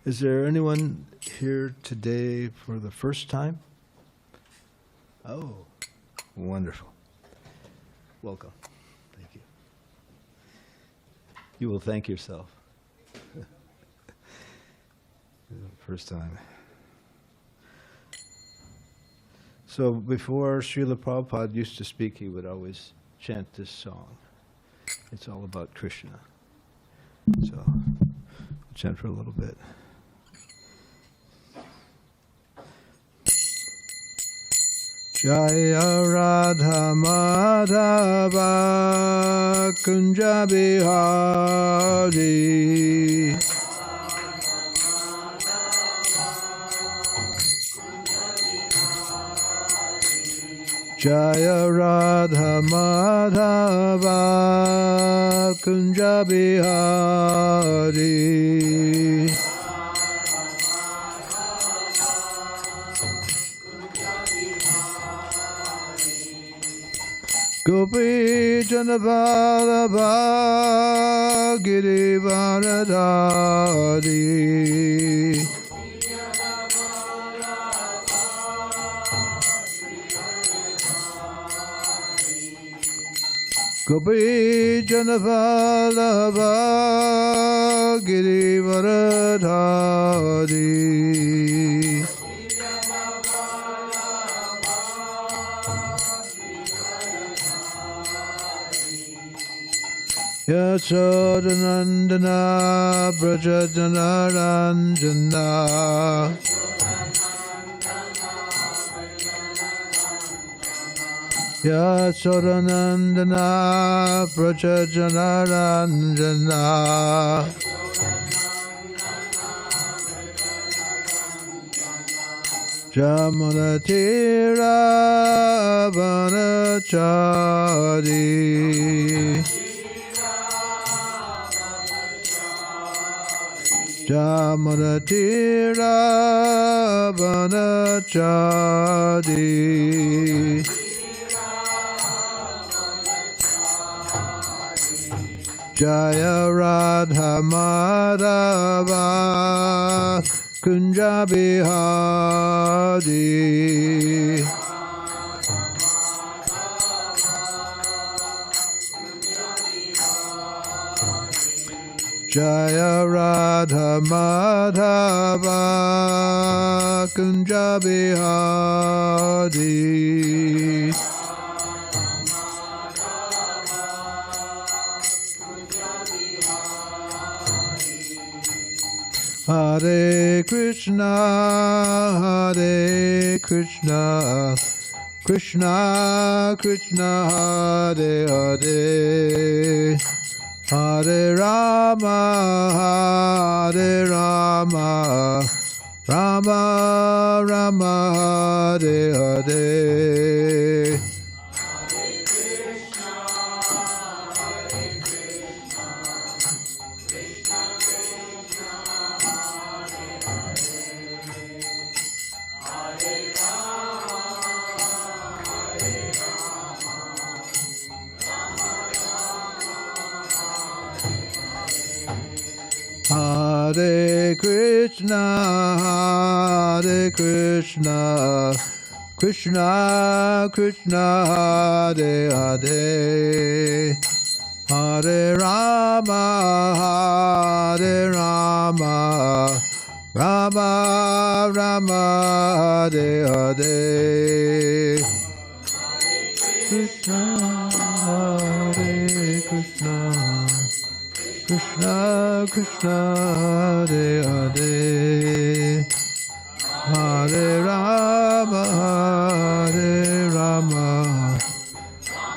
Is there anyone here today for the first time? Oh, wonderful. Welcome. Thank you. You will thank yourself. First time. So before Srila Prabhupada used to speak, he would always chant this song. It's all about Krishna. So I'll chant for a little bit. Jaya Radha Madhava Kunja Bihari Jaya Radha Madhava Kunja Bihari Gopi Janavallabha Girivaradari Gopi Janavallabha Girivaradari Yasodanandana Brajajanaranjana Yasodanandana Brajajanaranjana Jamunatira Vanachari Jamunatira Vanachari Jaya Radha Madhava Kunja Bihari Jaya Radha Madhava Kunja Bihari Hare Krishna, Hare Krishna, Krishna Krishna, Hare Hare, Hare Rama, Hare Rama, Rama Rama, Hare Hare. Hare Krishna, Hare Krishna, Krishna Krishna, Hare Hare, Hare Rama, Hare Rama, Rama Rama, Hare Hare. Krishna, Hare Krishna, Krishna Krishna, Hare Hare, Hare Rama, Hare Rama,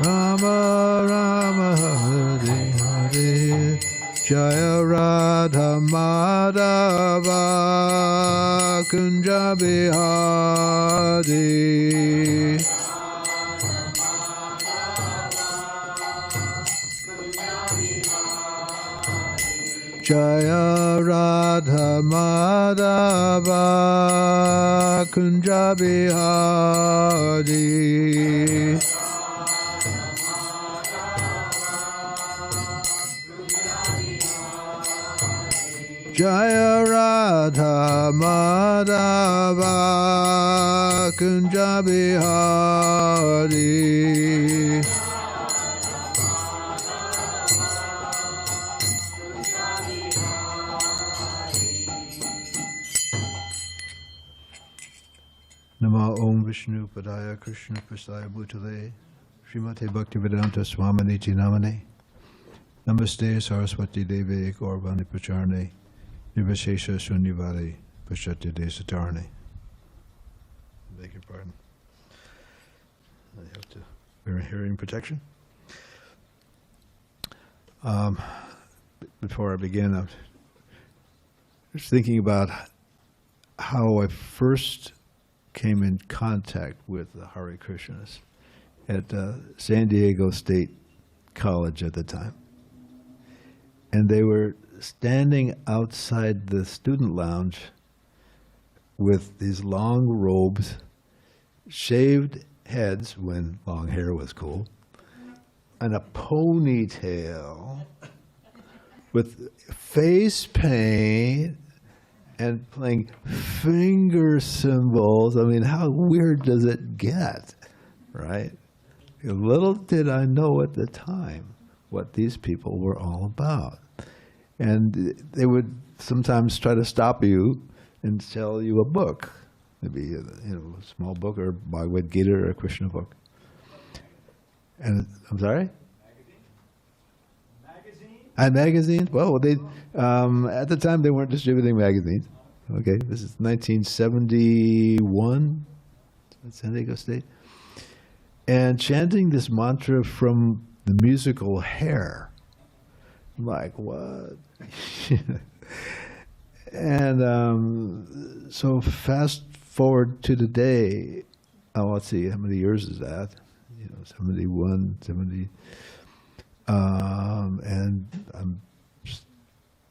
Rama Rama, Hare Hare. Jaya Radha Madhava Kunja Bihari Jaya Radha Madhava Kunja Bihari Jaya Radha Madhava Kunja Bihari. Nama Om Vishnu Padaya Krishna Prasaya Bhutale Srimate Bhaktivedanta Swaminiti Namane Namaste Saraswati Devi Gaurvani Pacharne Nivashesha Shunyavadi Pashati Desatarne. Beg your pardon. I have to wear hearing protection. Before I begin, I was thinking about how I first came in contact with the Hare Krishnas at San Diego State College at the time. And they were standing outside the student lounge with these long robes, shaved heads when long hair was cool, and a ponytail with face paint and playing finger symbols. I mean, how weird does it get, right? Little did I know at the time what these people were all about. And they would sometimes try to stop you and sell you a book, maybe a small book or Bhagavad Gita or a Krishna book. And I'm sorry? Magazines? Well, they at the time they weren't distributing magazines. Okay, this is 1971 at San Diego State. And chanting this mantra from the musical Hair. I'm like, what? And so fast forward to today, let's see, how many years is that? 71, 70. And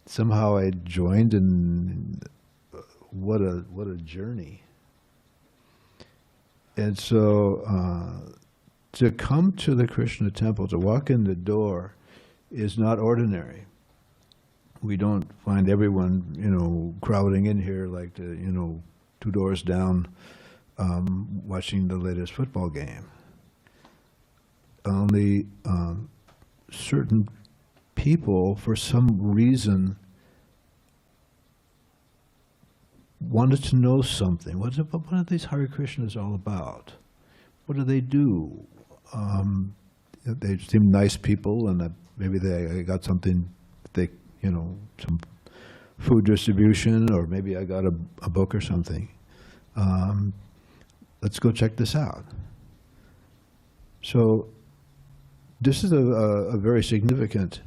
somehow I joined, and what a journey. And so to come to the Krishna temple, to walk in the door, is not ordinary. We don't find everyone, crowding in here like the, 2 doors down, watching the latest football game. Only certain people, for some reason, wanted to know something. What are these Hare Krishnas all about? What do they do? They seem nice people, and maybe they got something, some food distribution, or maybe I got a book or something. Let's go check this out. So this is a very significant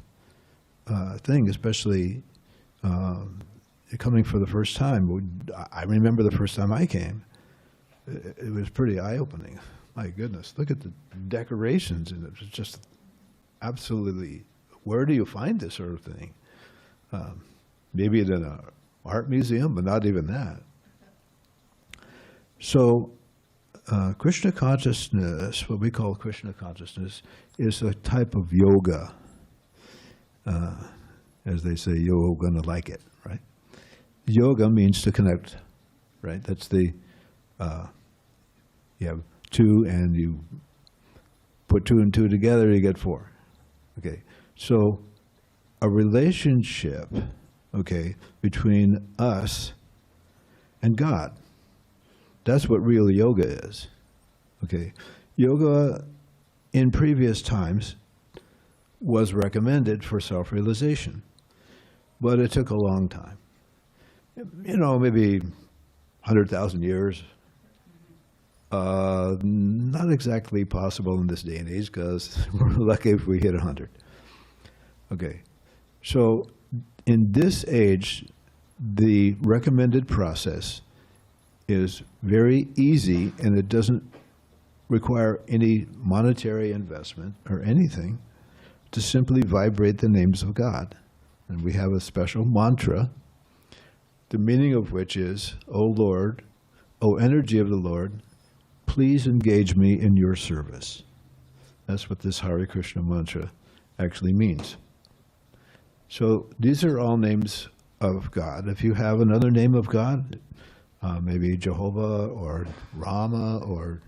thing, especially coming for the first time. I remember the first time I came. It was pretty eye-opening. My goodness, look at the decorations, and it was just absolutely, where do you find this sort of thing? Maybe in an art museum, but not even that. So Krishna consciousness, what we call Krishna consciousness, is a type of yoga. As they say, you're gonna like it, right? Yoga means to connect, right? That's the, you have 2 and you put 2 and 2 together, you get 4. Okay, so a relationship, okay, between us and God. That's what real yoga is. Okay, yoga in previous times was recommended for self-realization, but it took a long time. Maybe 100,000 years. Not exactly possible in this day and age, because we're lucky if we hit 100. Okay, so in this age, the recommended process is very easy, and it doesn't require any monetary investment or anything, to simply vibrate the names of God. And we have a special mantra, the meaning of which is, O Lord, O energy of the Lord, please engage me in your service. That's what this Hare Krishna mantra actually means. So these are all names of God. If you have another name of God, maybe Jehovah or Rama or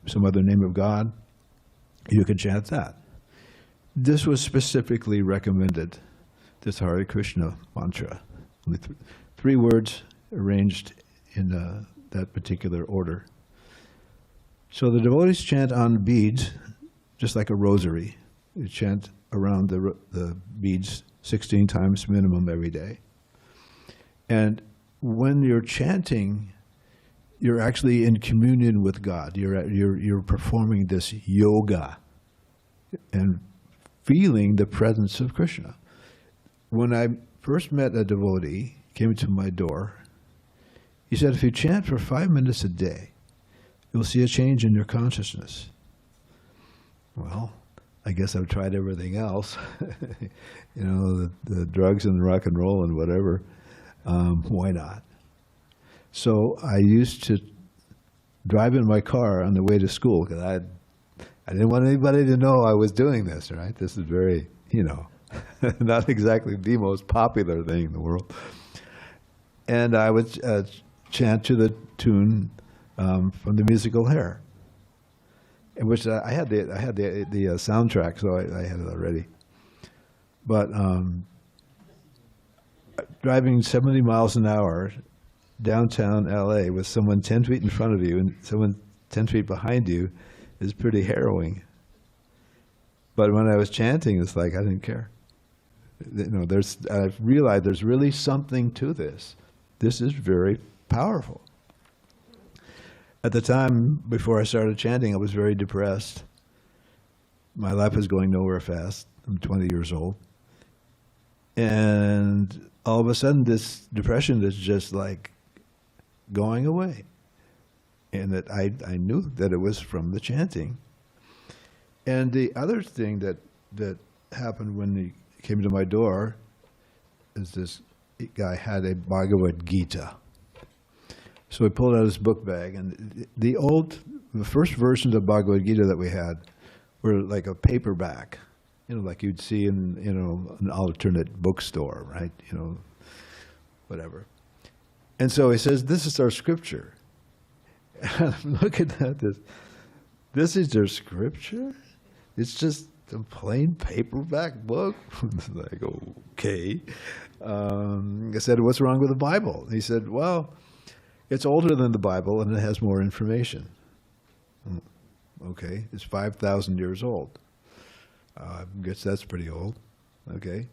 some other name of God, you can chant that. This was specifically recommended, this Hare Krishna mantra. Only three words arranged in that particular order. So the devotees chant on beads, just like a rosary. You chant around the beads 16 times minimum every day. And when you're chanting, you're actually in communion with God. You're performing this yoga and feeling the presence of Krishna. When I first met a devotee, came to my door, he said, if you chant for 5 minutes a day, you'll see a change in your consciousness. Well, I guess I've tried everything else, you know, the drugs and rock and roll and whatever. Why not? So I used to drive in my car on the way to school because I didn't want anybody to know I was doing this, right? This is very, you know, not exactly the most popular thing in the world. And I would chant to the tune from the musical Hair, in which I had the soundtrack, so I had it already. But driving 70 miles an hour downtown LA with someone 10 feet in front of you and someone 10 feet behind you is pretty harrowing. But when I was chanting, it's like I didn't care. You know, I've realized there's really something to this. This is very powerful. At the time, before I started chanting, I was very depressed. My life was going nowhere fast. I'm 20 years old. And all of a sudden, this depression is just like going away. And that I knew that it was from the chanting. And the other thing that happened when he came to my door is this guy had a Bhagavad Gita. So he pulled out his book bag, and the first versions of Bhagavad Gita that we had were like a paperback, you know, like you'd see in, you know, an alternate bookstore, right? You know, whatever. And so he says, this is our scripture. And I'm looking at this. This is their scripture? It's just a plain paperback book? Like, okay. I said, what's wrong with the Bible? He said, well, it's older than the Bible and it has more information. Okay, it's 5,000 years old. I guess that's pretty old. Okay.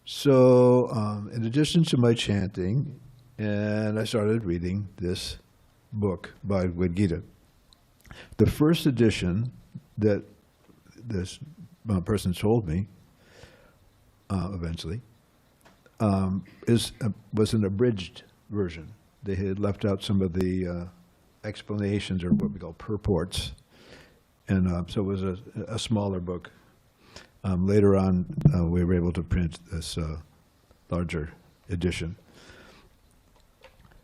So in addition to my chanting, and I started reading this book, Bhagavad Gita. The first edition that this person told me, eventually, was an abridged version. They had left out some of the explanations, or what we call purports, and so it was a smaller book. Later on, we were able to print this larger edition.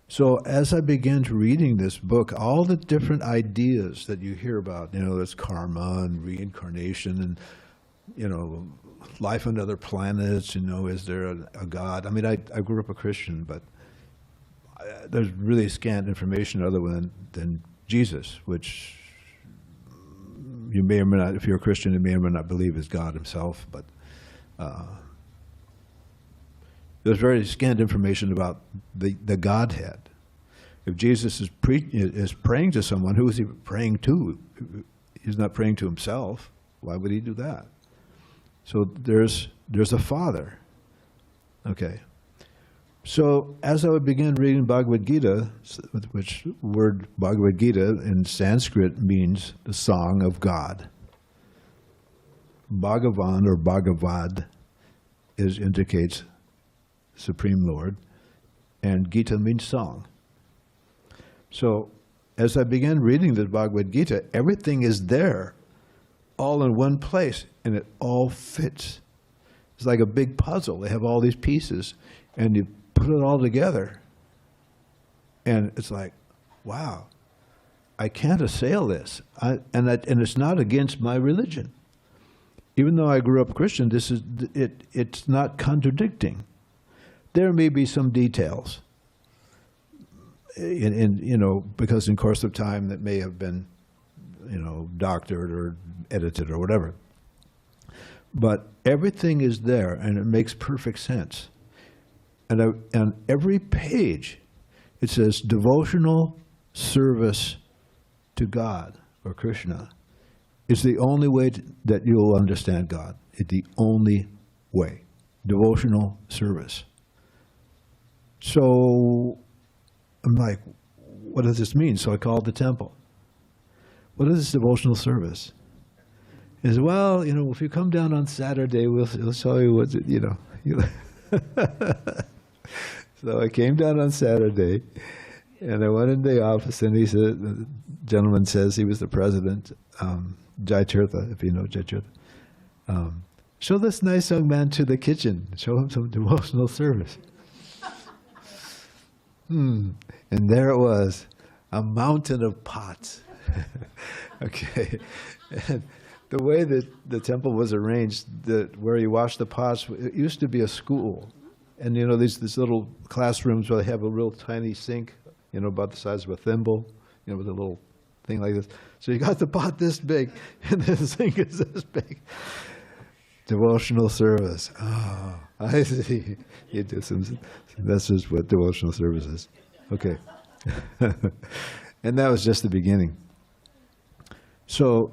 So as I began reading this book, all the different ideas that you hear about, you know, there's karma and reincarnation and, you know, life on other planets, you know, is there a God? I mean, I grew up a Christian, but there's really scant information other than Jesus, which you may or may not, if you're a Christian, you may or may not believe is God himself, but there's very scant information about the Godhead. If Jesus is praying to someone, who is he praying to? He's not praying to himself. Why would he do that? So there's a Father. Okay. So as I began reading Bhagavad Gita, which word Bhagavad Gita in Sanskrit means the song of God. Bhagavan or Bhagavad indicates Supreme Lord, and Gita means song. So as I began reading the Bhagavad Gita, everything is there, all in one place, and it all fits. It's like a big puzzle. They have all these pieces, and you put it all together, and it's like, wow, I can't assail this. And it's not against my religion. Even though I grew up Christian, it's not contradicting. there may be some details, because in course of time that may have been, doctored or edited or whatever. But everything is there, and it makes perfect sense. And on every page, it says devotional service to God or Krishna is the only way that you'll understand God. It's the only way. Devotional service. So I'm like, what does this mean? So I called the temple. What is this devotional service? He said, well, if you come down on Saturday, we'll show you what, So I came down on Saturday, and I went in the office, and he said, the gentleman says, he was the president, Jai Tirtha, if you know Jai Tirtha. Show this nice young man to the kitchen. Show him some devotional service. And there it was, a mountain of pots. Okay. And the way that the temple was arranged, where you wash the pots, it used to be a school. And these little classrooms where they have a real tiny sink, about the size of a thimble, with a little thing like this. So you got the pot this big, and the sink is this big. Devotional service. Oh, I see. You do that's just what devotional service is. Okay. And that was just the beginning. So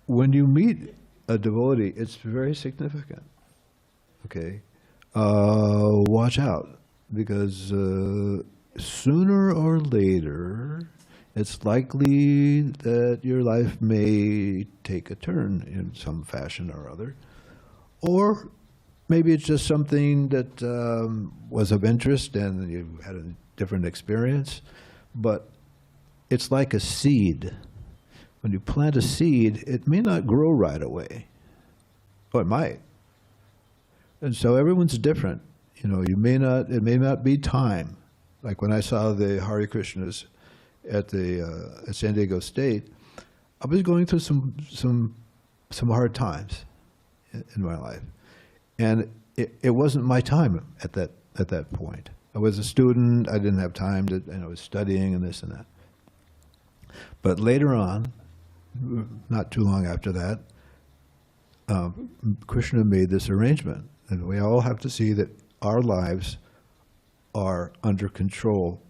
when you meet a devotee, it's very significant. Okay. Watch out, because sooner or later, it's likely that your life may take a turn in some fashion or other. Or maybe it's just something that was of interest and you had a different experience. But it's like a seed. When you plant a seed, it may not grow right away. Or it might. And so everyone's different. It may not be time. Like when I saw the Hare Krishnas at San Diego State, I was going through some hard times in my life, and it wasn't my time at that point. I was a student. I didn't have time to. I was studying and this and that. But later on, not too long after that, Krishna made this arrangement, and we all have to see that our lives are under control.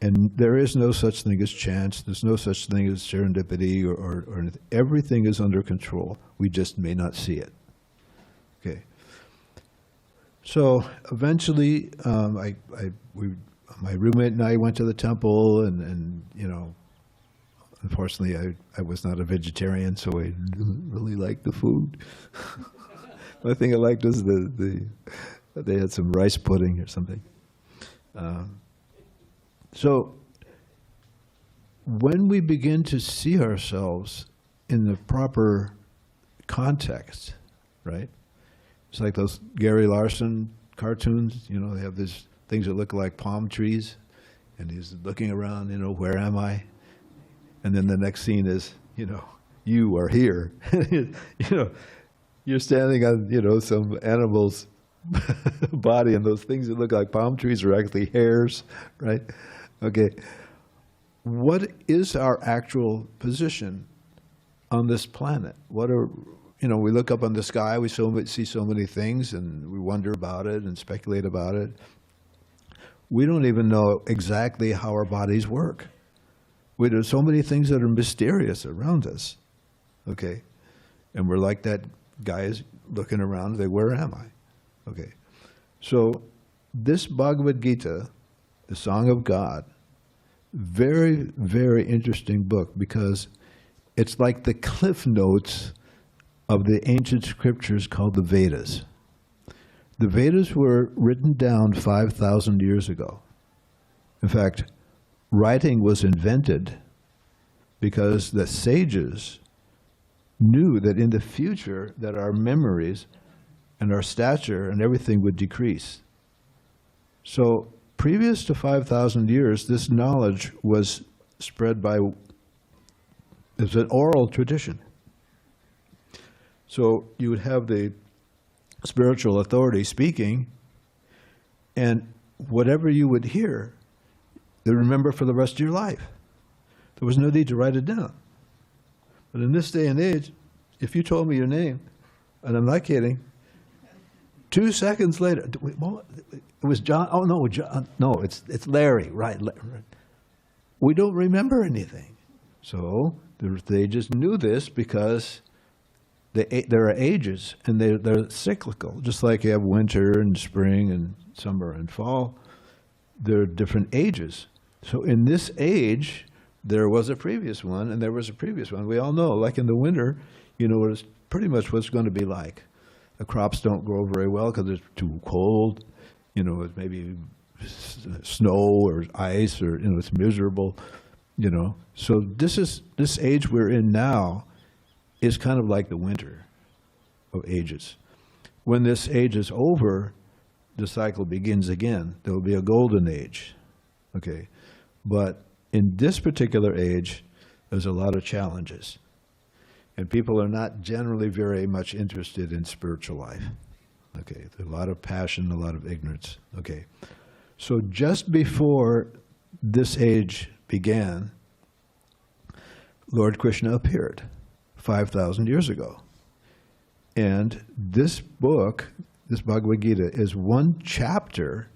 And there is no such thing as chance. There's no such thing as serendipity or anything. Everything is under control. We just may not see it. Okay. So eventually, my roommate and I went to the temple, and unfortunately, I was not a vegetarian, so I didn't really like the food. One thing I liked was they had some rice pudding or something. So when we begin to see ourselves in the proper context, right? It's like those Gary Larson cartoons, they have these things that look like palm trees, and he's looking around, where am I? And then the next scene is, you are here. You're standing on, some animal's body, and those things that look like palm trees are actually hairs, right? Okay. What is our actual position on this planet? We look up on the sky, we see so many things, and we wonder about it and speculate about it. We don't even know exactly how our bodies work. There's so many things that are mysterious around us, okay? And we're like that guy is looking around, like, where am I? Okay. So this Bhagavad Gita, the Song of God, very, very interesting book, because it's like the cliff notes of the ancient scriptures called the Vedas. The Vedas were written down 5,000 years ago. In fact, writing was invented because the sages knew that in the future that our memories and our stature and everything would decrease. So previous to 5,000 years, this knowledge was spread it's an oral tradition. So you would have the spiritual authority speaking, And whatever you would hear, you remember for the rest of your life. There was no need to write it down. But in this day and age, if you told me your name, and I'm not kidding, 2 seconds later, it was John. Oh no, John, no, it's Larry, right? We don't remember anything. So they just knew this because there are ages, and they're cyclical. Just like you have winter and spring and summer and fall, there are different ages. So in this age, there was a previous one, and there was a previous one. We all know, like in the winter, you know, it's pretty much what's going to be like. The crops don't grow very well because it's too cold. You know, it's maybe snow or ice, or, you know, it's miserable. You know, so this age we're in now is kind of like the winter of ages. When this age is over, the cycle begins again. There will be a golden age, okay? But in this particular age, there's a lot of challenges. And people are not generally very much interested in spiritual life, okay? There's a lot of passion, a lot of ignorance, okay? So just before this age began, Lord Krishna appeared 5,000 years ago. And this book, this Bhagavad Gita, is one chapter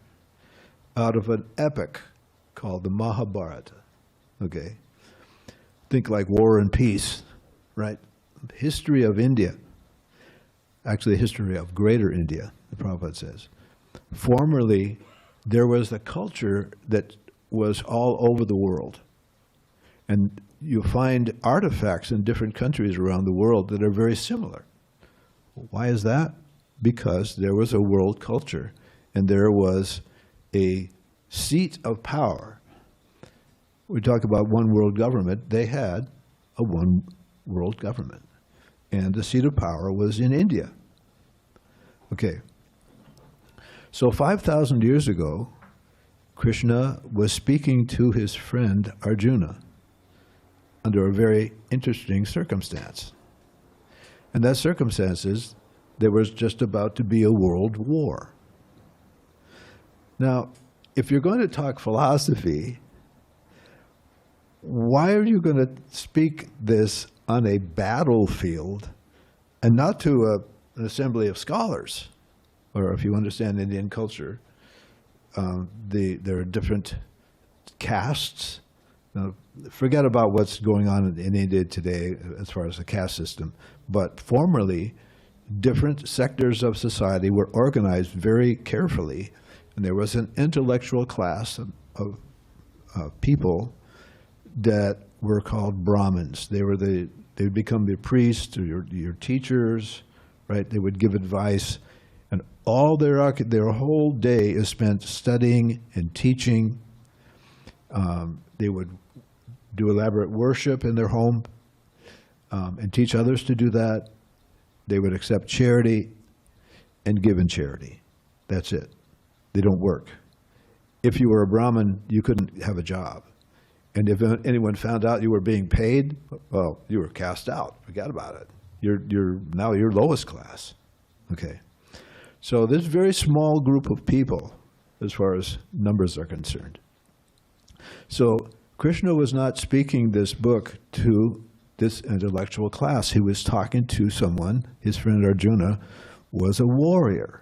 out of an epic called the Mahabharata. Okay? Think like War and Peace, right? History of India. Actually, the history of Greater India, the Prabhupada says. Formerly, there was a culture that was all over the world. And you find artifacts in different countries around the world that are very similar. Why is that? Because there was a world culture, and there was a seat of power. We talk about one world government. They had a one world government, and the seat of power was in India. Okay. So 5,000 years ago, Krishna was speaking to his friend Arjuna under a very interesting circumstance. And that circumstance is there was just about to be a world war. Now, if you're going to talk philosophy, why are you going to speak this on a battlefield and not to an assembly of scholars? Or if you understand Indian culture, there are different castes. Now, forget about what's going on in India today as far as the caste system, but formerly, different sectors of society were organized very carefully, and there was an intellectual class of people that were called Brahmins. They would become the priests or your teachers, right? They would give advice, and all their whole day is spent studying and teaching. They would do elaborate worship in their home and teach others to do that. They would accept charity and give in charity. That's it. They don't work. If you were a Brahmin, you couldn't have a job. And if anyone found out you were being paid, well, you were cast out. Forget about it. Now you're lowest class. Okay. So there's a very small group of people as far as numbers are concerned. So Krishna was not speaking this book to this intellectual class. He was talking to someone. His friend Arjuna was a warrior.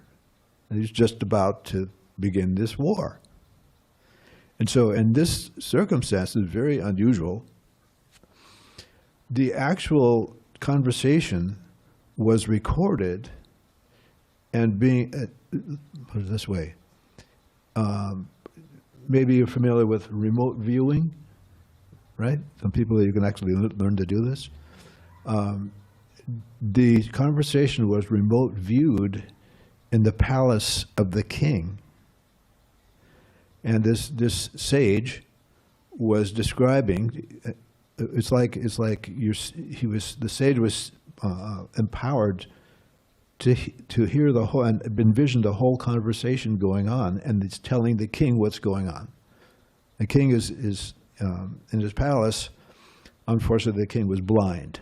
And he's just about to begin this war. And so in this circumstance, is very unusual. The actual conversation was recorded and being, put it this way, maybe you're familiar with remote viewing, right? Some people, you can actually learn to do this. The conversation was remote viewed in the palace of the king. And this sage was describing, the sage was empowered to hear the whole, and envision the whole conversation going on, and it's telling the king what's going on. The king is in his palace. Unfortunately, the king was blind.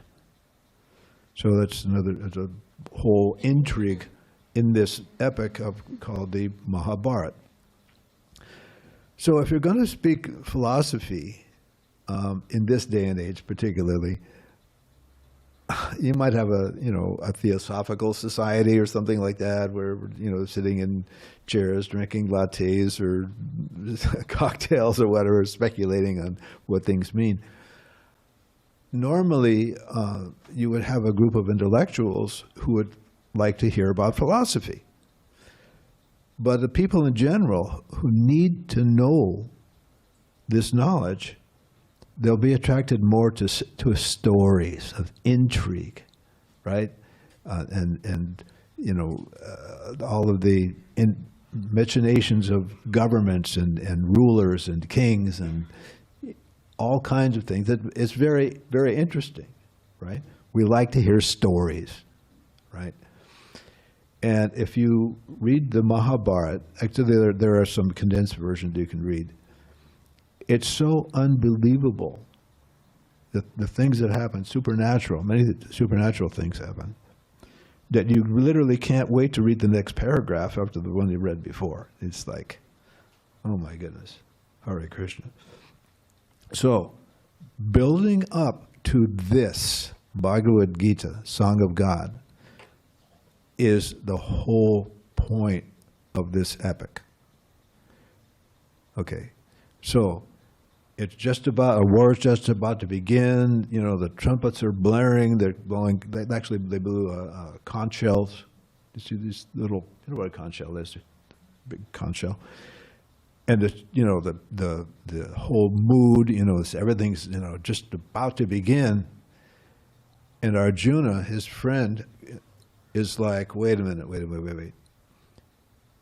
So that's a whole intrigue in this epic called the Mahabharata. So if you're going to speak philosophy, in this day and age particularly, you might have a theosophical society or something like that, where, sitting in chairs, drinking lattes or cocktails or whatever, speculating on what things mean. Normally, you would have a group of intellectuals who would like to hear about philosophy. But the people in general who need to know this knowledge, they'll be attracted more to stories of intrigue, right? And all of the machinations of governments and rulers and kings and all kinds of things. It's very, very interesting, right? We like to hear stories, right? And if you read the Mahabharata, actually there are some condensed versions you can read. It's so unbelievable, the things that happen, supernatural, many supernatural things happen, that you literally can't wait to read the next paragraph after the one you read before. It's like, oh my goodness, Hare Krishna. So, building up to this Bhagavad Gita, Song of God, is the whole point of this epic. Okay, so it's just about, a war is just about to begin. The trumpets are blaring. They're blowing. They blew conch shells. You see these little, what a conch shell is? Big conch shell. And the whole mood, everything's just about to begin. And Arjuna, his friend, is like, wait a minute.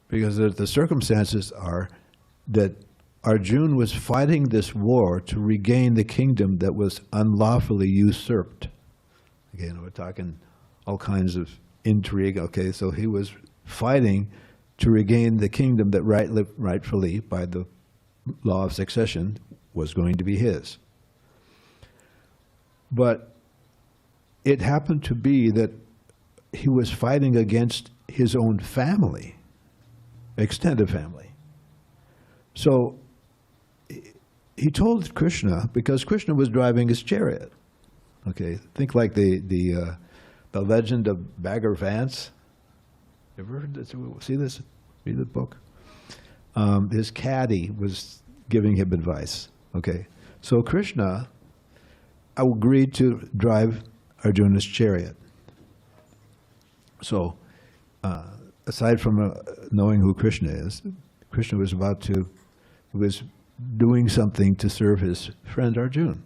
Because the circumstances are that Arjuna was fighting this war to regain the kingdom that was unlawfully usurped. Again, we're talking all kinds of intrigue. Okay, so he was fighting to regain the kingdom that rightfully, by the law of succession, was going to be his. But it happened to be that he was fighting against his own family, extended family. So he told Krishna, because Krishna was driving his chariot. Okay, think like the legend of Bagger Vance. Ever heard this? See this? Read the book. His caddy was giving him advice. Okay, so Krishna agreed to drive Arjuna's chariot. So, aside from knowing who Krishna is, Krishna was doing something to serve his friend Arjuna.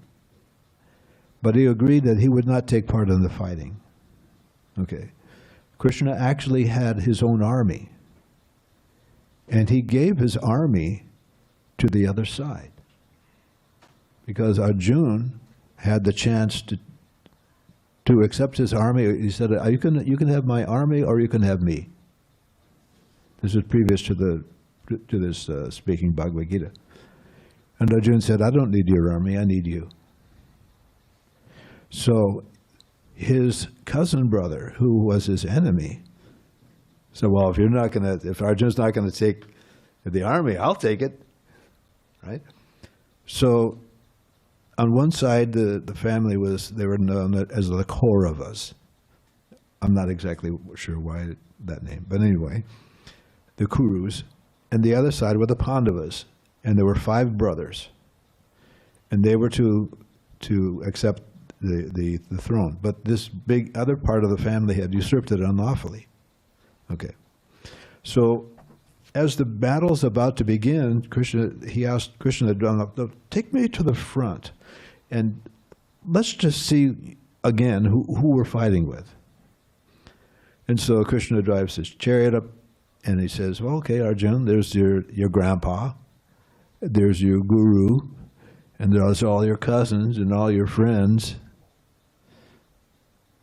But he agreed that he would not take part in the fighting. Okay. Krishna actually had his own army. And he gave his army to the other side. Because Arjuna had the chance to accept his army. He said, you can have my army or you can have me. This is previous to this speaking Bhagavad Gita. And Arjuna said, I don't need your army, I need you. So his cousin brother, who was his enemy, said, well, if Arjuna's not going to take the army, I'll take it, right? So on one side, the family they were known as the Kauravas. I'm not exactly sure why that name, but anyway, the Kurus. And the other side were the Pandavas, and there were 5 brothers, and they were to accept the throne. But this big other part of the family had usurped it unlawfully. Okay, so as the battle's about to begin, he asked Krishna, take me to the front, and let's just see again who we're fighting with. And so Krishna drives his chariot up, and he says, well, okay, Arjuna, there's your grandpa, there's your guru, and there's all your cousins and all your friends.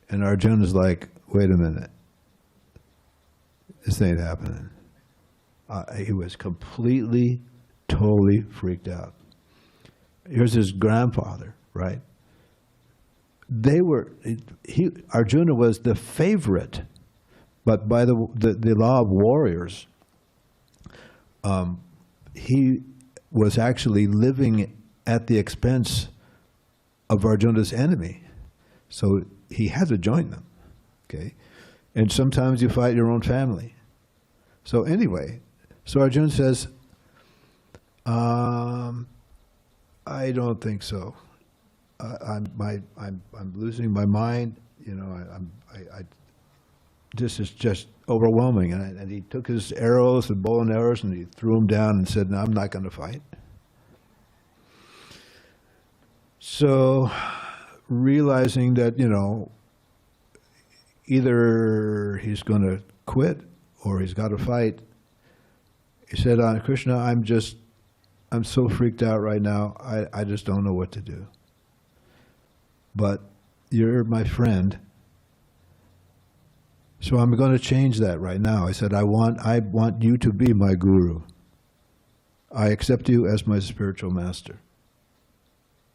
And Arjuna's like, wait a minute, this ain't happening. He was completely, totally freaked out. Here's his grandfather, right? Arjuna was the favorite, but by the law of warriors, he was actually living at the expense of Arjuna's enemy. So he had to join them, okay? And sometimes you fight your own family. So anyway, so Arjuna says, I don't think so. I'm losing my mind. You know, this is just overwhelming. And he took his arrows, the bow and arrows, and he threw them down and said, no, I'm not going to fight. So realizing that, you know, either he's going to quit or he's got to fight, he said, Krishna, I'm so freaked out right now, I just don't know what to do. But you're my friend, so I'm going to change that right now. I said, I want you to be my guru. I accept you as my spiritual master.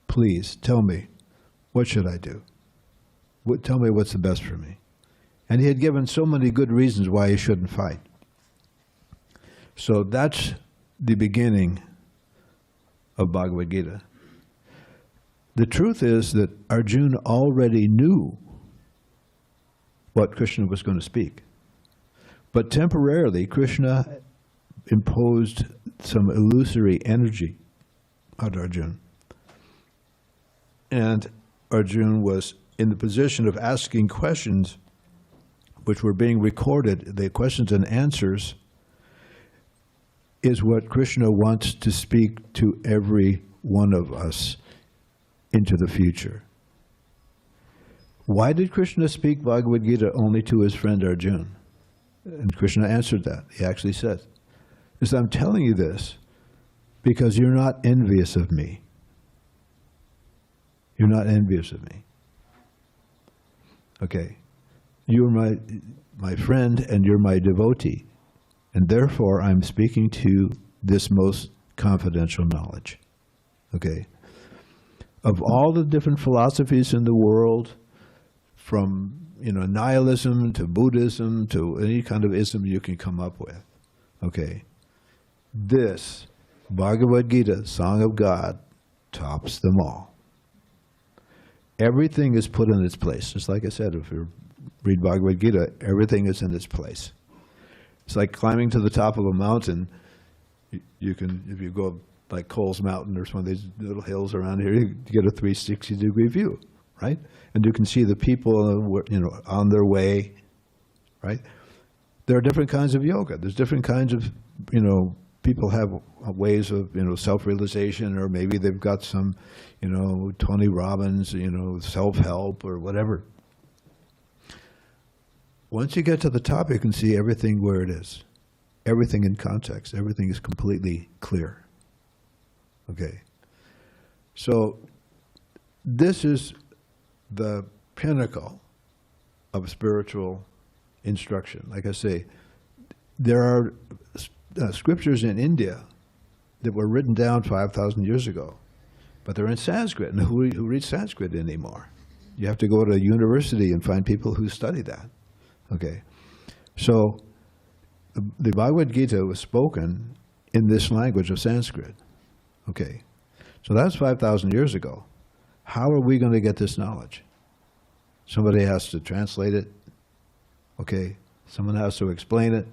Please tell me, what should I do? Tell me what's the best for me. And he had given so many good reasons why he shouldn't fight. So that's the beginning of Bhagavad Gita. The truth is that Arjuna already knew what Krishna was going to speak. But temporarily, Krishna imposed some illusory energy on Arjuna. And Arjuna was in the position of asking questions which were being recorded. The questions and answers is what Krishna wants to speak to every one of us into the future. Why did Krishna speak Bhagavad Gita only to his friend Arjuna? And Krishna answered that. He actually said, I'm telling you this because you're not envious of me. You're not envious of me. Okay. You're my friend and you're my devotee. And therefore, I'm speaking to this most confidential knowledge. Okay? Of all the different philosophies in the world, from nihilism to Buddhism to any kind of ism you can come up with, okay? This Bhagavad Gita, Song of God, tops them all. Everything is put in its place. Just like I said, if you read Bhagavad Gita, everything is in its place. It's like climbing to the top of a mountain. You can, if you go like Coles Mountain or some of these little hills around here, you get a 360-degree view, right? And you can see the people, on their way, right? There are different kinds of yoga. There's different kinds of, people have ways of, self-realization, or maybe they've got some, Tony Robbins, self-help or whatever. Once you get to the top, you can see everything where it is. Everything in context. Everything is completely clear. Okay. So this is the pinnacle of spiritual instruction. Like I say, there are scriptures in India that were written down 5,000 years ago, but they're in Sanskrit, and who reads Sanskrit anymore? You have to go to a university and find people who study that. Okay, so the Bhagavad Gita was spoken in this language of Sanskrit. Okay, so that's 5,000 years ago. How are we going to get this knowledge? Somebody has to translate it. Okay, someone has to explain it.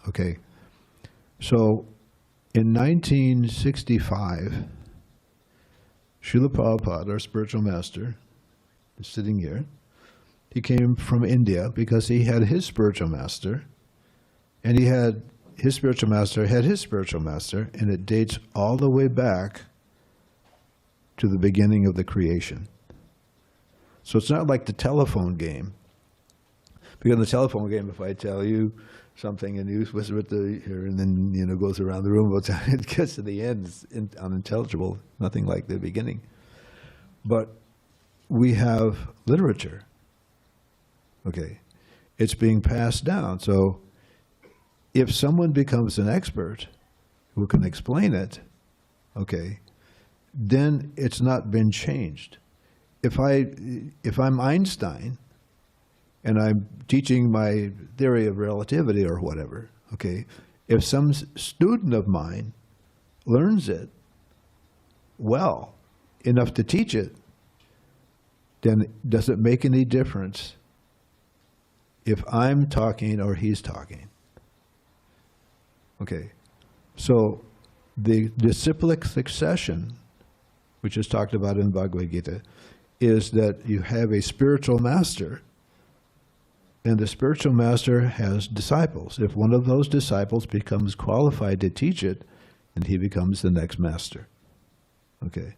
Okay, so in 1965, Srila Prabhupada, our spiritual master, is sitting here. He came from India because he had his spiritual master, and his spiritual master had his spiritual master, and it dates all the way back to the beginning of the creation. So it's not like the telephone game. Because in the telephone game, if I tell you something and you whisper it here, and then goes around the room, it gets to the end, it's unintelligible, nothing like the beginning. But we have literature. Okay, it's being passed down. So if someone becomes an expert who can explain it, okay, then it's not been changed. If I'm Einstein and I'm teaching my theory of relativity or whatever, okay, if some student of mine learns it well enough to teach it, then does it make any difference if I'm talking or he's talking? Okay, so the disciplic succession, which is talked about in Bhagavad Gita, is that you have a spiritual master, and the spiritual master has disciples. If one of those disciples becomes qualified to teach it, then he becomes the next master. Okay.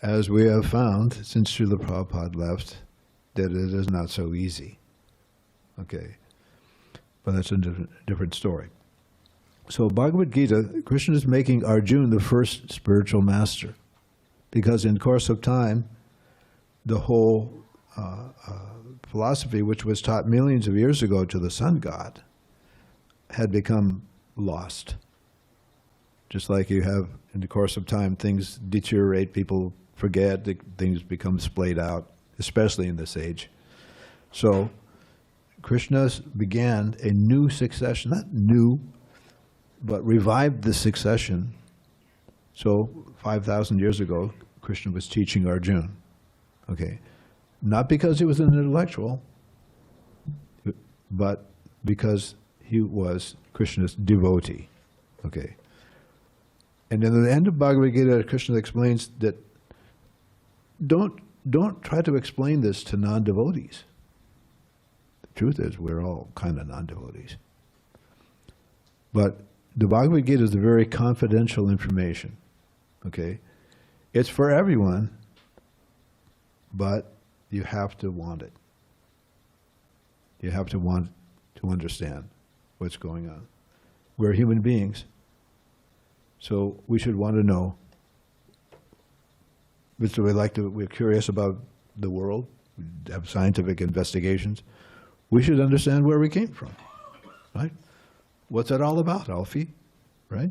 As we have found, since Srila Prabhupada left, that it is not so easy. Okay. But that's a different story. So Bhagavad Gita, Krishna is making Arjuna the first spiritual master, because in course of time, the whole philosophy, which was taught millions of years ago to the sun god, had become lost. Just like you have, in the course of time, things deteriorate, people forget, things become splayed out, especially in this age. So Krishna began a new succession, not new, but revived the succession. So 5,000 years ago, Krishna was teaching Arjuna. Okay, not because he was an intellectual, but because he was Krishna's devotee. Okay, and in the end of Bhagavad Gita, Krishna explains that don't try to explain this to non-devotees. The truth is, we're all kind of non-devotees. But the Bhagavad Gita is a very confidential information. Okay, it's for everyone, but you have to want it. You have to want to understand what's going on. We're human beings, so we should want to know. So we're curious about the world, we have scientific investigations. We should understand where we came from, right? What's it all about, Alfie? Right?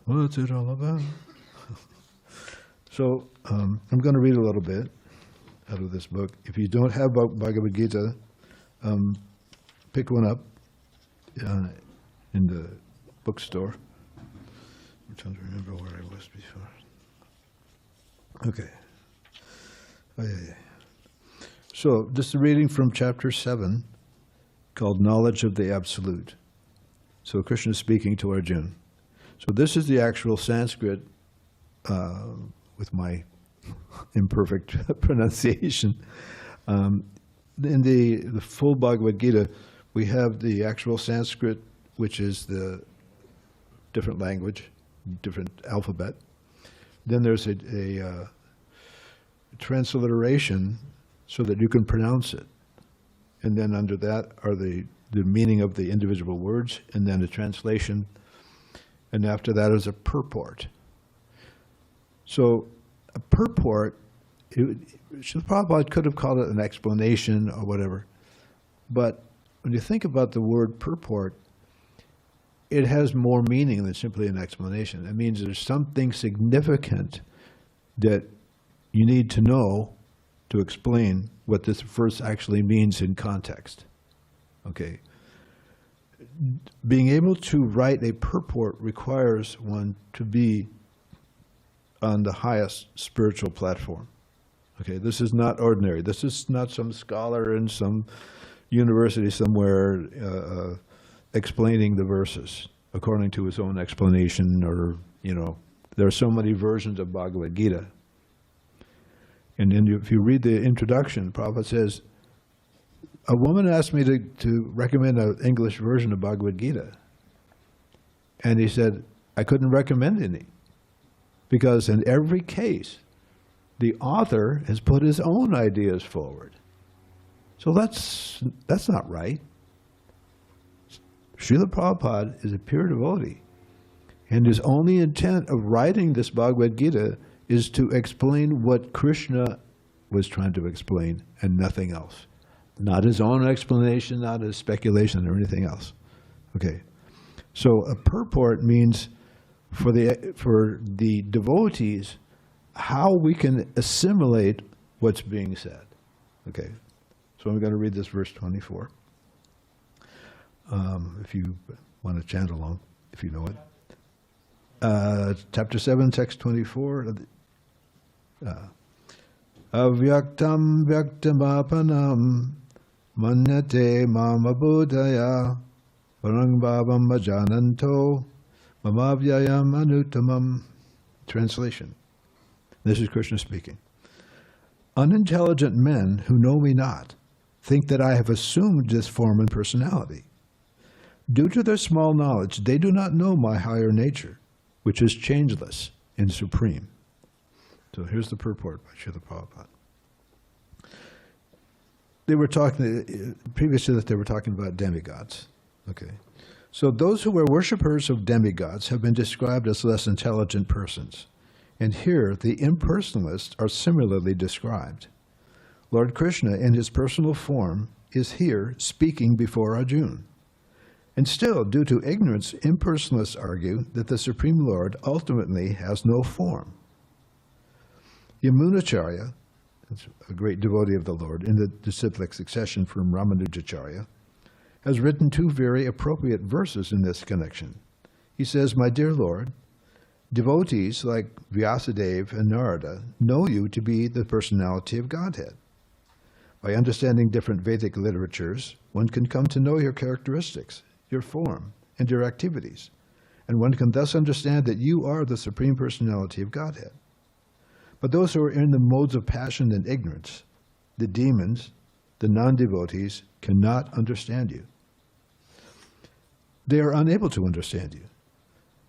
What's it all about? So I'm going to read a little bit out of this book. If you don't have Bhagavad Gita, pick one up in the bookstore. I'm trying to remember where I was before. Okay. Oh, yeah. So this is a reading from chapter 7 called Knowledge of the Absolute. So Krishna is speaking to Arjuna. So this is the actual Sanskrit with my imperfect pronunciation. In the full Bhagavad Gita, we have the actual Sanskrit, which is the different language, different alphabet. Then there's a transliteration so that you can pronounce it. And then under that are the meaning of the individual words, and then a translation. And after that is a purport. So a purport, Srila Prabhupada could have called it an explanation or whatever. But when you think about the word purport, it has more meaning than simply an explanation. It means there's something significant that you need to know to explain what this verse actually means in context. Okay. Being able to write a purport requires one to be on the highest spiritual platform. Okay, this is not ordinary. This is not some scholar in some university somewhere explaining the verses according to his own explanation, or, there are so many versions of Bhagavad Gita. And then if you read the introduction, Prabhupada says, a woman asked me to recommend an English version of Bhagavad Gita. And he said, I couldn't recommend any. Because in every case, the author has put his own ideas forward. So that's not right. Srila Prabhupada is a pure devotee. And his only intent of writing this Bhagavad Gita is to explain what Krishna was trying to explain and nothing else. Not his own explanation, not his speculation or anything else. Okay. So a purport means for the devotees how we can assimilate what's being said. Okay. So I'm going to read this verse 24. If you want to chant along, if you know it. chapter 7, text 24. Avyaktam vyaktamāpanam manyate mamabudaya varangbhavam majananto mamavyayam anuttamam. Translation. This is Krishna speaking. Unintelligent men who know me not think that I have assumed this form and personality. Due to their small knowledge, they do not know my higher nature, which is changeless and supreme. So here's the purport by Srila Prabhupada. They were talking, previous to that, they were talking about demigods. Okay. So those who are worshippers of demigods have been described as less intelligent persons. And here, the impersonalists are similarly described. Lord Krishna, in his personal form, is here speaking before Arjuna. And still, due to ignorance, impersonalists argue that the Supreme Lord ultimately has no form. Yamunacharya, a great devotee of the Lord, in the disciplic succession from Ramanujacharya, has written two very appropriate verses in this connection. He says, "My dear Lord, devotees like Vyasadeva and Narada know you to be the personality of Godhead. By understanding different Vedic literatures, one can come to know your characteristics, your form, and your activities, and one can thus understand that you are the Supreme Personality of Godhead. But those who are in the modes of passion and ignorance, the demons, the non-devotees, cannot understand you. They are unable to understand you.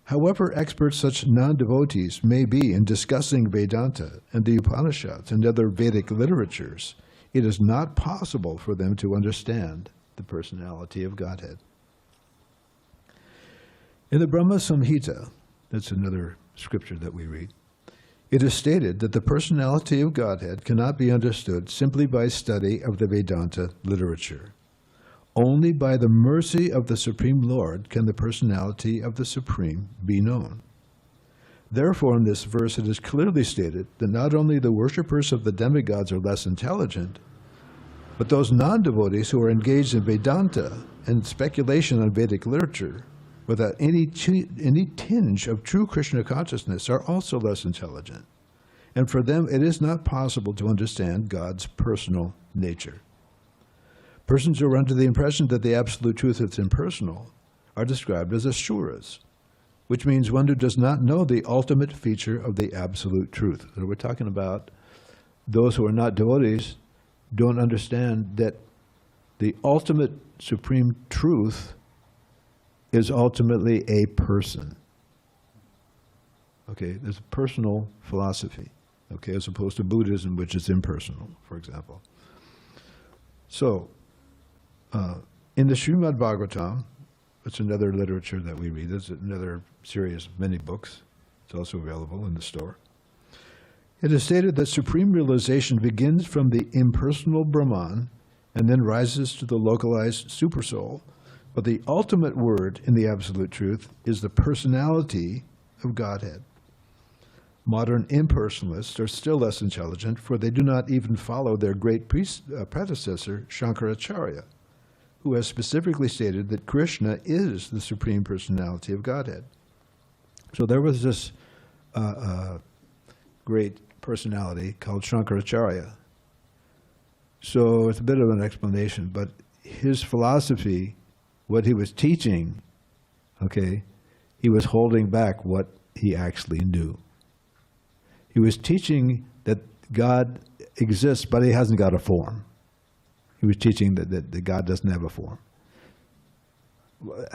However expert such non-devotees may be in discussing Vedanta and the Upanishads and other Vedic literatures, it is not possible for them to understand the personality of Godhead." In the Brahma Samhita, that's another scripture that we read, it is stated that the personality of Godhead cannot be understood simply by study of the Vedanta literature. Only by the mercy of the Supreme Lord can the personality of the Supreme be known. Therefore, in this verse it is clearly stated that not only the worshippers of the demigods are less intelligent, but those non-devotees who are engaged in Vedanta and speculation on Vedic literature without any tinge of true Krishna consciousness are also less intelligent. And for them, it is not possible to understand God's personal nature. Persons who are under the impression that the absolute truth is impersonal are described as asuras, which means one who does not know the ultimate feature of the absolute truth. So we're talking about those who are not devotees don't understand that the ultimate supreme truth is ultimately a person. Okay, there's a personal philosophy, okay, as opposed to Buddhism, which is impersonal, for example. So, in the Srimad Bhagavatam, it's another literature that we read. It's another series of many books. It's also available in the store. It is stated that supreme realization begins from the impersonal Brahman and then rises to the localized supersoul. But the ultimate word in the absolute truth is the personality of Godhead. Modern impersonalists are still less intelligent, for they do not even follow their great predecessor, Shankaracharya, who has specifically stated that Krishna is the Supreme Personality of Godhead. So there was this great personality called Shankaracharya. So it's a bit of an explanation, but his philosophy, what he was teaching, okay, he was holding back what he actually knew. He was teaching that God exists, but he hasn't got a form. He was teaching that God doesn't have a form.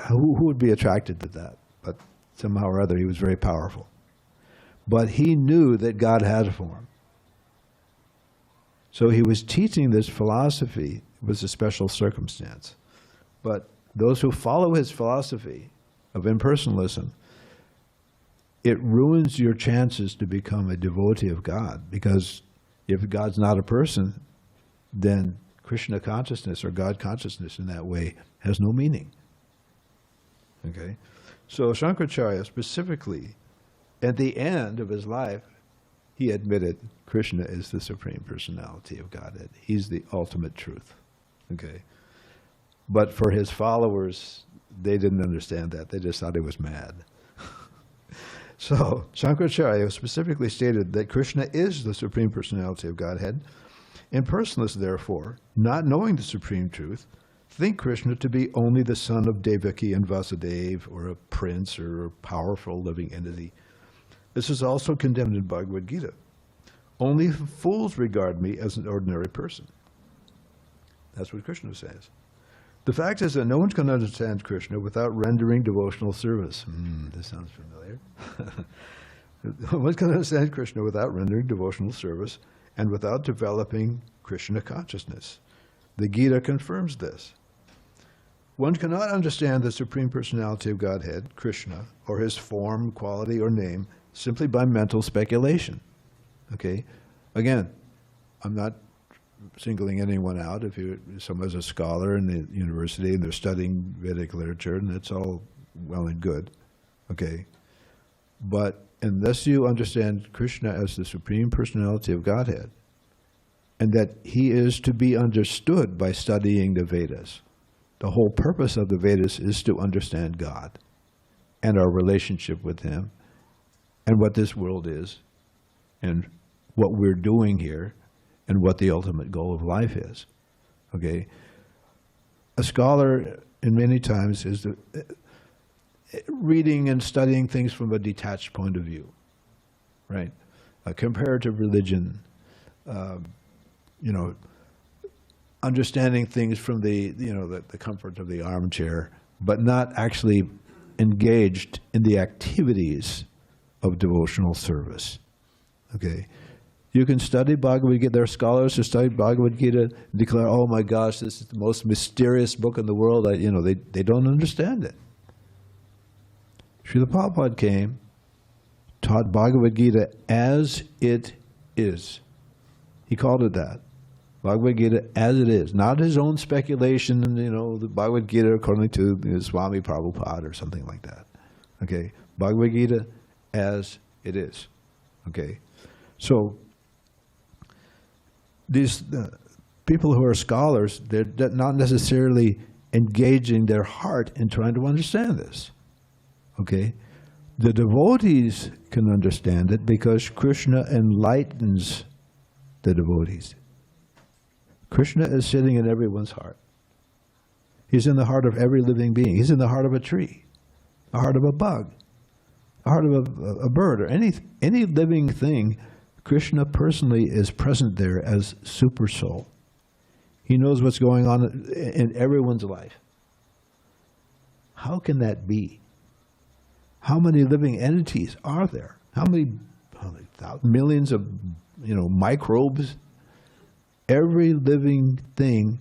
Who would be attracted to that? But somehow or other, he was very powerful. But he knew that God had a form. So he was teaching this philosophy. It was a special circumstance. But those who follow his philosophy of impersonalism, it ruins your chances to become a devotee of God, because if God's not a person, then Krishna consciousness or God consciousness in that way has no meaning. Okay? So Shankaracharya specifically, at the end of his life, he admitted Krishna is the Supreme Personality of Godhead. He's the ultimate truth. Okay? But for his followers, they didn't understand that. They just thought he was mad. So Shankaracharya specifically stated that Krishna is the Supreme Personality of Godhead. Impersonalists, therefore, not knowing the supreme truth, think Krishna to be only the son of Devaki and Vasudeva, or a prince, or a powerful living entity. This is also condemned in Bhagavad Gita. Only fools regard me as an ordinary person. That's what Krishna says. The fact is that no one can understand Krishna without rendering devotional service. This sounds familiar. No one can understand Krishna without rendering devotional service and without developing Krishna consciousness. The Gita confirms this. One cannot understand the Supreme Personality of Godhead, Krishna, or his form, quality, or name simply by mental speculation. Okay? Again, I'm not singling anyone out. If someone's a scholar in the university and they're studying Vedic literature, and that's all well and good, okay? But unless you understand Krishna as the Supreme Personality of Godhead, and that he is to be understood by studying the Vedas, the whole purpose of the Vedas is to understand God and our relationship with him and what this world is and what we're doing here and what the ultimate goal of life is. Okay? A scholar, in many times, is reading and studying things from a detached point of view, right? A comparative religion, understanding things from the comfort of the armchair, but not actually engaged in the activities of devotional service. Okay? You can study Bhagavad Gita. There are scholars who study Bhagavad Gita and declare, oh my gosh, this is the most mysterious book in the world. They don't understand it. Srila Prabhupada came, taught Bhagavad Gita as it is. He called it that. Bhagavad Gita as it is. Not his own speculation, the Bhagavad Gita according to Swami Prabhupada or something like that. Okay? Bhagavad Gita as it is. Okay? So, these people who are scholars, they're not necessarily engaging their heart in trying to understand this. Okay? The devotees can understand it because Krishna enlightens the devotees. Krishna is sitting in everyone's heart. He's in the heart of every living being. He's in the heart of a tree, the heart of a bug, the heart of a bird, or any living thing. Krishna personally is present there as super soul. He knows what's going on in everyone's life. How can that be? How many living entities are there? How many millions of microbes? Every living thing,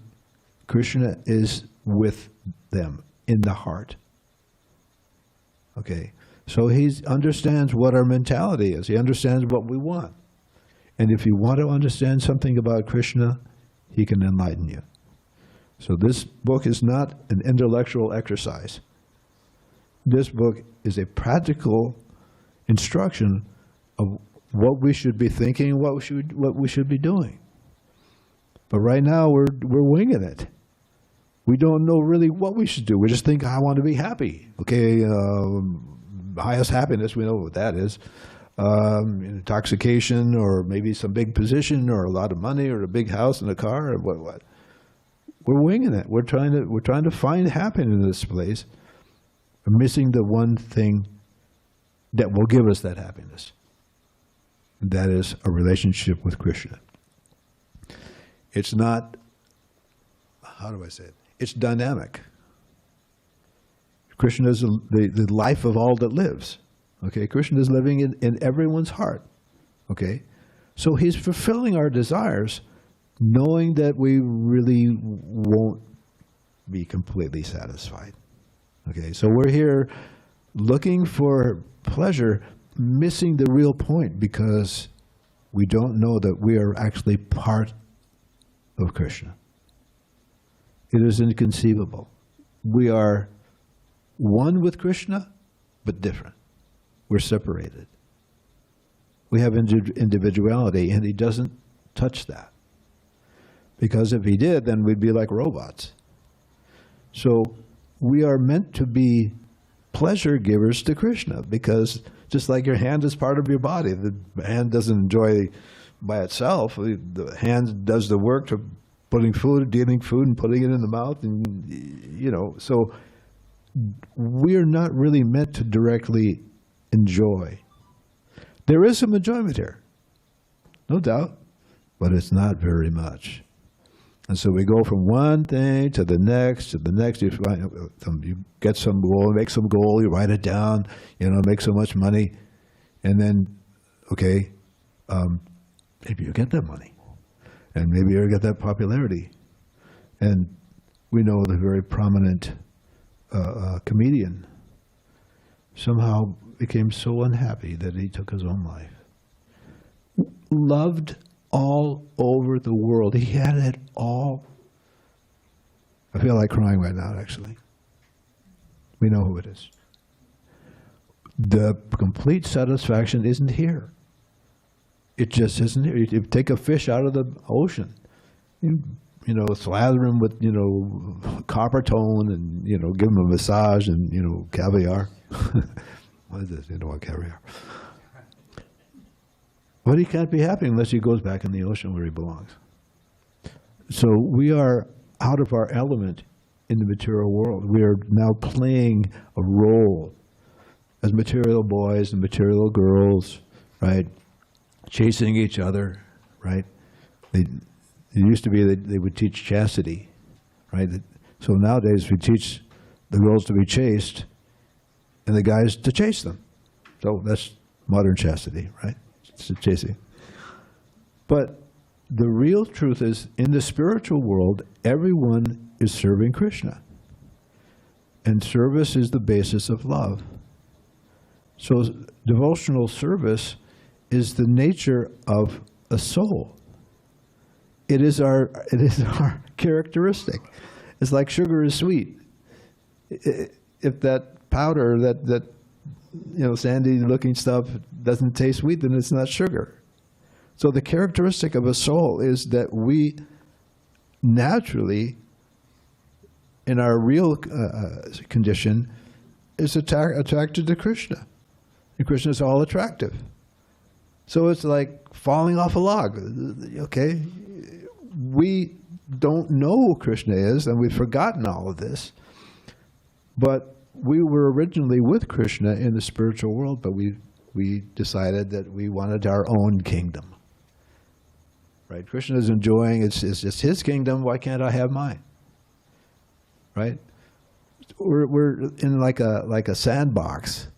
Krishna is with them in the heart. Okay, so he understands what our mentality is. He understands what we want. And if you want to understand something about Krishna, he can enlighten you. So this book is not an intellectual exercise. This book is a practical instruction of what we should be thinking and what we should be doing. But right now we're winging it. We don't know really what we should do. We just think, I want to be happy. Okay, highest happiness, we know what that is. Intoxication, or maybe some big position, or a lot of money, or a big house and a car, or what. We're winging it. We're trying to find happiness in this place. We're missing the one thing that will give us that happiness. And that is a relationship with Krishna. It's not, how do I say it? It's dynamic. Krishna is the life of all that lives. Okay, Krishna is living in everyone's heart. Okay, so he's fulfilling our desires, knowing that we really won't be completely satisfied. Okay, so we're here looking for pleasure, missing the real point because we don't know that we are actually part of Krishna. It is inconceivable. We are one with Krishna, but different. We're separated. We have individuality, and he doesn't touch that. Because if he did, then we'd be like robots. So we are meant to be pleasure givers to Krishna, because just like your hand is part of your body, the hand doesn't enjoy by itself. The hand does the work to putting food, dealing food, and putting it in the mouth, and so we're not really meant to directly enjoy. There is some enjoyment here, no doubt, but it's not very much. And so we go from one thing to the next, to the next. You get some goal, make some goal, you write it down, make so much money, and then, okay, maybe you get that money, and maybe you get that popularity. And we know the very prominent comedian somehow became so unhappy that he took his own life. Loved all over the world. He had it all. I feel like crying right now, actually. We know who it is. The complete satisfaction isn't here. It just isn't here. You take a fish out of the ocean, slather him with, copper tone, and, give him a massage and, caviar. What is this? You don't want caviar. But he can't be happy unless he goes back in the ocean where he belongs. So we are out of our element in the material world. We are now playing a role as material boys and material girls, right? Chasing each other, right? It used to be that they would teach chastity, right? So nowadays we teach the girls to be chaste and the guys to chase them. So that's modern chastity, right? It's chasing. But the real truth is, in the spiritual world, everyone is serving Krishna. And service is the basis of love. So devotional service is the nature of a soul. It is our characteristic. It's like sugar is sweet. If that powder, that sandy-looking stuff doesn't taste sweet, then it's not sugar. So the characteristic of a soul is that we naturally, in our real condition, is attracted to Krishna. And Krishna is all attractive. So it's like falling off a log. Okay? We don't know who Krishna is, and we've forgotten all of this. But we were originally with Krishna in the spiritual world, but we decided that we wanted our own kingdom. Right? Krishna is enjoying, it's just his kingdom, why can't I have mine? Right? We're in like a sandbox,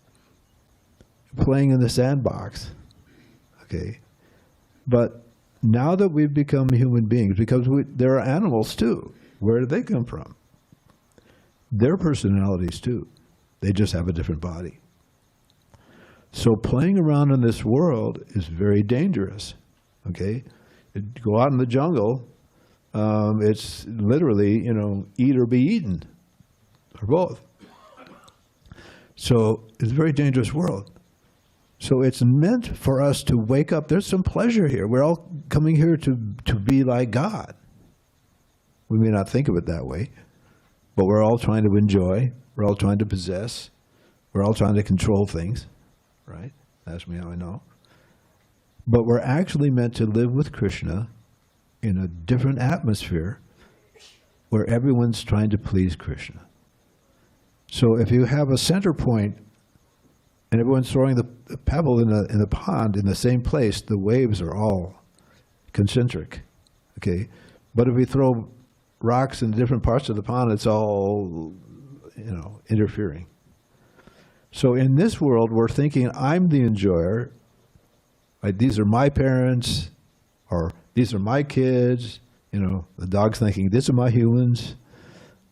playing in the sandbox. Okay? But now that we've become human beings, because there are animals too, where do they come from? Their personalities too. They just have a different body. So playing around in this world is very dangerous. Okay? Go out in the jungle, it's literally, eat or be eaten, or both. So it's a very dangerous world. So it's meant for us to wake up. There's some pleasure here. We're all coming here to be like God. We may not think of it that way, but we're all trying to enjoy. We're all trying to possess. We're all trying to control things, right? Ask me how I know. But we're actually meant to live with Krishna in a different atmosphere where everyone's trying to please Krishna. So if you have a center point and everyone's throwing the pebble in the pond in the same place, the waves are all concentric, okay? But if we throw rocks in different parts of the pond, it's all, interfering. So in this world, we're thinking, I'm the enjoyer. Right? These are my parents, or these are my kids. The dog's thinking, these are my humans.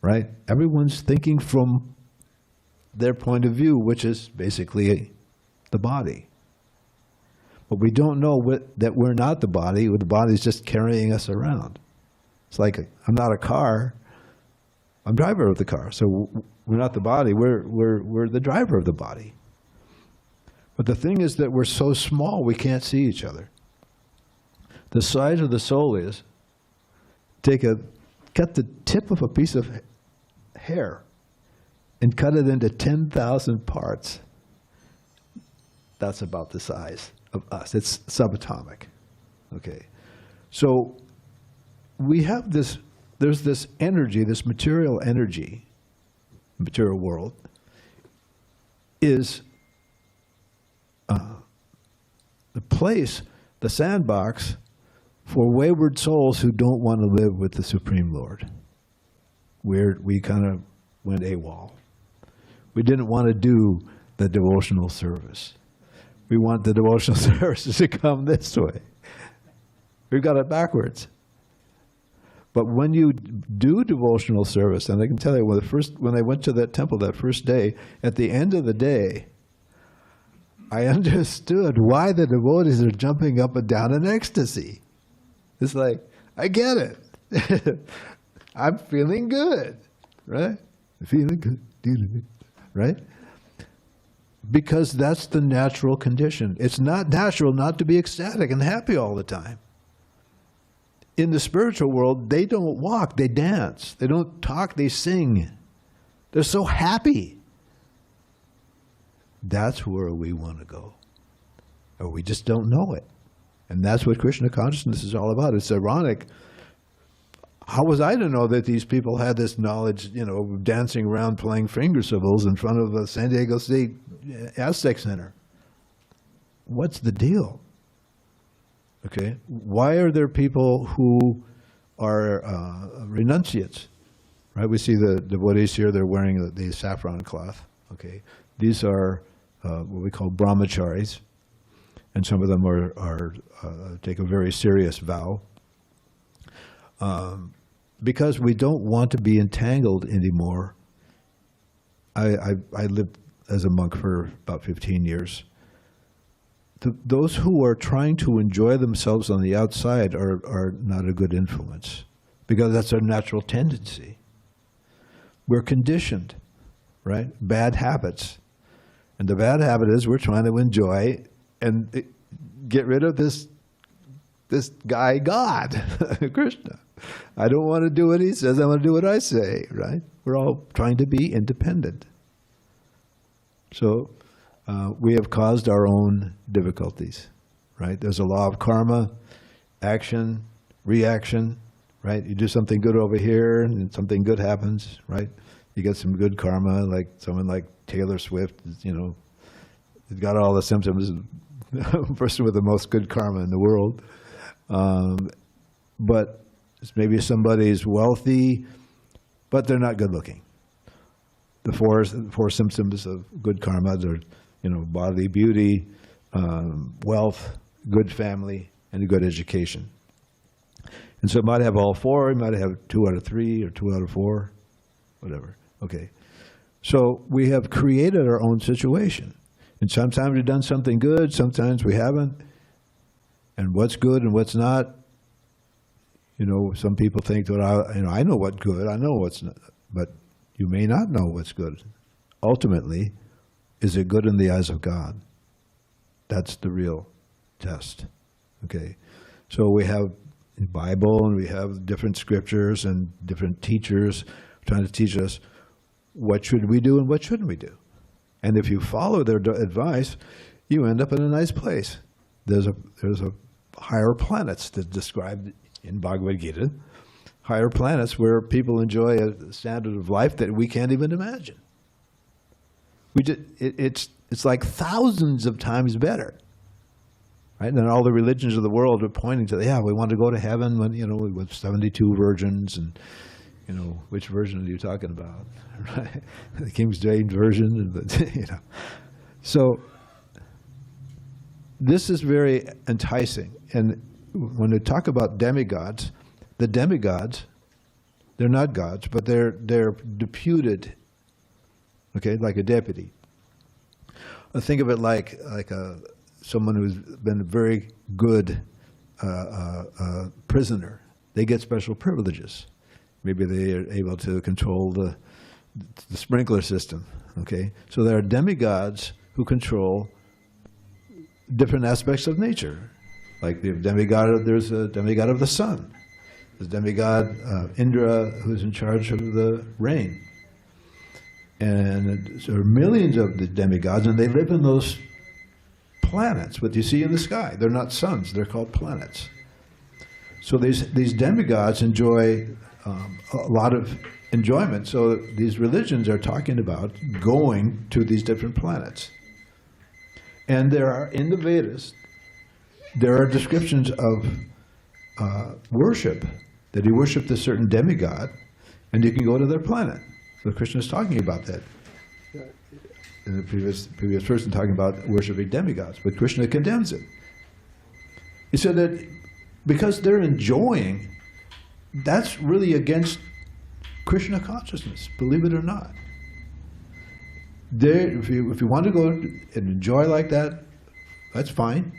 Right? Everyone's thinking from their point of view, which is basically the body. But we don't know that we're not the body. The body's just carrying us around. It's like, I'm not a car. I'm driver of the car. So we're not the body. We're the driver of the body. But the thing is that we're so small we can't see each other. The size of the soul is, cut the tip of a piece of hair and cut it into 10,000 parts, that's about the size of us. It's subatomic. Okay. So we have this, there's this energy, this material energy, material world, is the place, the sandbox for wayward souls who don't want to live with the Supreme Lord. We kind of went AWOL. We didn't want to do the devotional service. We want the devotional services to come this way. We've got it backwards. But when you do devotional service, and I can tell you, when I went to that temple that first day, at the end of the day, I understood why the devotees are jumping up and down in ecstasy. It's like, I get it. I'm feeling good, right? Feeling good, right? Because that's the natural condition. It's not natural not to be ecstatic and happy all the time. In the spiritual world, they don't walk, they dance. They don't talk, they sing. They're so happy. That's where we want to go. Or we just don't know it. And that's what Krishna consciousness is all about. It's ironic. How was I to know that these people had this knowledge, dancing around playing finger cymbals in front of the San Diego State Aztec Center? What's the deal? Okay, why are there people who are renunciates? Right, we see the devotees here, they're wearing the saffron cloth. Okay, these are what we call brahmacharis, and some of them are take a very serious vow. Because we don't want to be entangled anymore. I lived as a monk for about 15 years. Those who are trying to enjoy themselves on the outside are not a good influence, because that's our natural tendency. We're conditioned, right? Bad habits. And the bad habit is we're trying to enjoy and get rid of this guy, God, Krishna. I don't want to do what he says, I want to do what I say, right? We're all trying to be independent. So we have caused our own difficulties, right? There's a law of karma, action, reaction, right? You do something good over here and something good happens, right? You get some good karma, like someone like Taylor Swift, he's got all the symptoms, the person with the most good karma in the world. But maybe somebody's wealthy, but they're not good looking. The four symptoms of good karma are, bodily beauty, wealth, good family, and a good education. And so it might have all four, it might have 2 out of 3 or 2 out of 4, whatever. Okay. So we have created our own situation. And sometimes we've done something good, sometimes we haven't. And what's good and what's not, some people think that I know what's good, I know what's not, but you may not know what's good. Ultimately, is it good in the eyes of God? That's the real test. Okay, so we have the Bible and we have different scriptures and different teachers trying to teach us what should we do and what shouldn't we do. And if you follow their advice, you end up in a nice place. There's a higher planets that's described in Bhagavad Gita, higher planets where people enjoy a standard of life that we can't even imagine. It's like thousands of times better, right? And all the religions of the world are pointing to, we want to go to heaven when, with 72 virgins, and, which version are you talking about, right? The King James version, So this is very enticing. And when we talk about demigods, the demigods, they're not gods, but they're deputed, okay, like a deputy. Think of it like someone who's been a very good prisoner. They get special privileges. Maybe they are able to control the sprinkler system, okay? So there are demigods who control different aspects of nature. Like there's a demigod of the sun. There's demigod Indra, who's in charge of the rain. And there are millions of the demigods, and they live in those planets, what you see in the sky. They're not suns, they're called planets. So these demigods enjoy a lot of enjoyment. So these religions are talking about going to these different planets. And there are, in the Vedas, there are descriptions of worship, that you worship a certain demigod, and you can go to their planet. So Krishna is talking about that. In the previous person talking about worshiping demigods, but Krishna condemns it. He said that because they're enjoying, that's really against Krishna consciousness, believe it or not. If you want to go and enjoy like that, that's fine,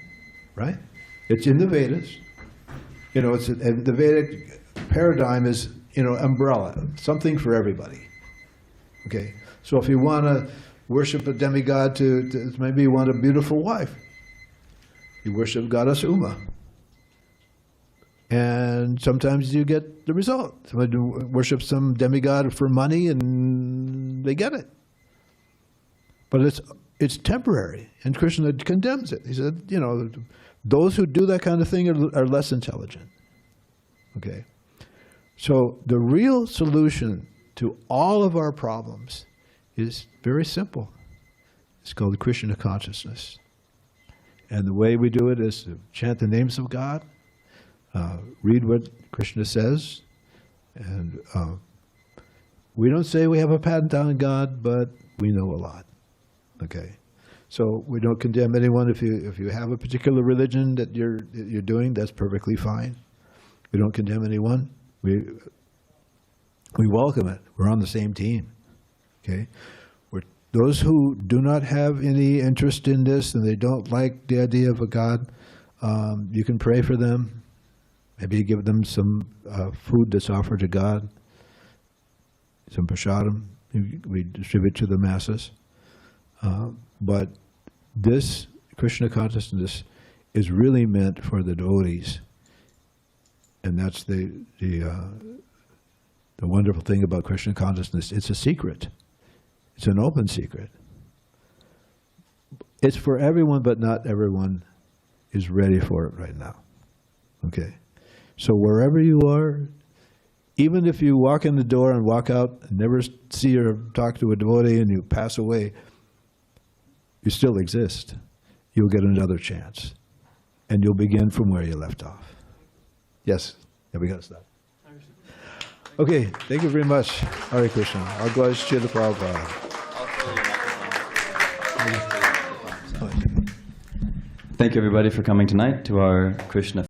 right? It's in the Vedas. You know, the Vedic paradigm is, you know, umbrella, something for everybody. Okay, so if you want to worship a demigod maybe you want a beautiful wife, you worship goddess Uma. And sometimes you get the result. Somebody worships some demigod for money and they get it. But it's temporary, and Krishna condemns it. He said, you know, those who do that kind of thing are less intelligent. Okay? So the real solution to all of our problems is very simple. It's called Krishna consciousness. And the way we do it is to chant the names of God, read what Krishna says, and we don't say we have a patent on God, but we know a lot. Okay, so we don't condemn anyone. If you have a particular religion that you're doing, that's perfectly fine. We don't condemn anyone. We welcome it. We're on the same team. Okay, those who do not have any interest in this and they don't like the idea of a God, you can pray for them. Maybe give them some food that's offered to God, some prasadam we distribute to the masses. But this Krishna consciousness is really meant for the devotees, and that's the wonderful thing about Krishna consciousness. It's a secret. It's an open secret. It's for everyone, but not everyone is ready for it right now. Okay? So wherever you are, even if you walk in the door and walk out and never see or talk to a devotee and you pass away, you still exist. You'll get another chance. And you'll begin from where you left off. Yes? Yeah, we got to stop. Okay, thank you very much. Hare Krishna. I'll go ahead to the Prabhupada. Thank you everybody for coming tonight to our Krishna